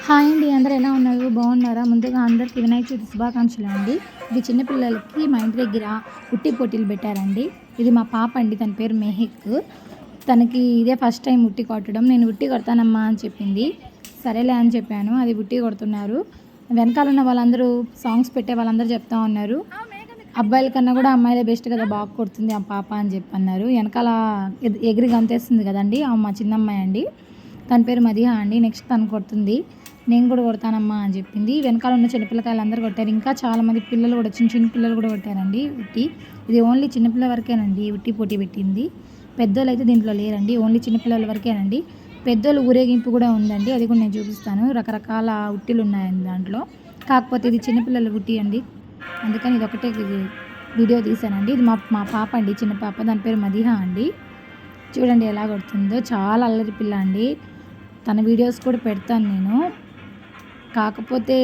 Hi అండి. అందరూ ఎలా ఉన్నారు? బాగున్నారా? ముందుగా అందరికీ వినాయక చవితి శుభాకాంక్షలు అండి. ఇది చిన్నపిల్లలకి మా ఇంటి దగ్గర ఉట్టి పోటీలు పెట్టారండి. ఇది మా పాప అండి. తన పేరు మెహక్. తనకి ఇదే ఫస్ట్ టైం ఉట్టి కొట్టడం. నేను ఉట్టి కొడతానమ్మా అని చెప్పింది. సరేలే అని చెప్పాను. అది ఉట్టి కొడుతున్నారు. వెనకాల ఉన్న వాళ్ళందరూ సాంగ్స్ పెట్టే వాళ్ళందరూ చెప్తా ఉన్నారు, అబ్బాయిల కన్నా కూడా అమ్మాయిలే బెస్ట్ కదా, బాగా కొడుతుంది ఆ పాప అని చెప్పి అన్నారు. వెనకాల ఎగిరి గంతేస్తుంది కదండి, మా చిన్నమ్మాయి అండి. తన పేరు మదిహా అండి. నెక్స్ట్ తను కొడుతుంది. నేను కూడా కొడతానమ్మా అని చెప్పింది. వెనకాల ఉన్న చిన్నపిల్లకాయలు అందరూ కొట్టారు. ఇంకా చాలామంది పిల్లలు కూడా, చిన్న చిన్న పిల్లలు కూడా కొట్టారండి ఉట్టి. ఇది ఓన్లీ చిన్నపిల్లల వరకేనండి ఉట్టి పోటీ పెట్టింది. పెద్దోళ్ళు అయితే దీంట్లో లేరండి, ఓన్లీ చిన్నపిల్లల వరకేనండి. పెద్దోళ్ళు ఊరేగింపు కూడా ఉందండి, అది కూడా నేను చూపిస్తాను. రకరకాల ఉట్టిలు ఉన్నాయండి దాంట్లో. కాకపోతే ఇది చిన్నపిల్లల ఉట్టి అండి, అందుకని ఇది ఒకటే వీడియో తీసానండి. ఇది మా పాప అండి, చిన్న పాప. దాని పేరు మదిహా అండి. చూడండి ఎలా కొడుతుందో, చాలా అల్లరి పిల్ల అండి. తన వీడియోస్ కూడా పెడతాను నేను, కాకపోతే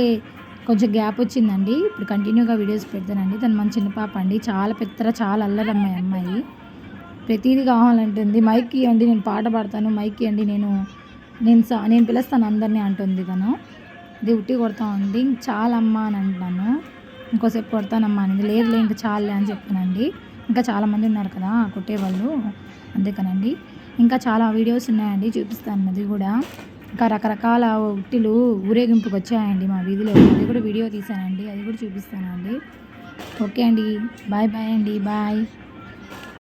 కొంచెం గ్యాప్ వచ్చిందండి. ఇప్పుడు కంటిన్యూగా వీడియోస్ పెడతానండి. తను మన చిన్న పాప అండి, చాలా పెద్దరా, చాలా అల్లరి అమ్మాయి. ప్రతిదీ కావాలంటుంది. మైక్ ఇవ్వండి, నేను పాట పాడతాను, మైక్ ఇవ్వండి, నేను పిలుస్తాను అందరినీ అంటుంది తను. ఇది ఉట్టి కొడతా ఉంది. చాలా అమ్మ అని అంటున్నాను, ఇంకోసేపు కొడతానమ్మా అనేది. లేదులే ఇంకా చాలులే అని చెప్పానండి. ఇంకా చాలామంది ఉన్నారు కదా కొట్టేవాళ్ళు, అందుకనండి. ఇంకా చాలా వీడియోస్ ఉన్నాయండి, చూపిస్తాను అది కూడా. ఇంకా రకరకాల ఉట్టిలు ఊరేగింపుకి వచ్చాయండి మా వీధిలో, అది కూడా వీడియో తీసానండి, అది కూడా చూపిస్తానండి. ఓకే అండి, బాయ్ బాయ్ అండి, బాయ్.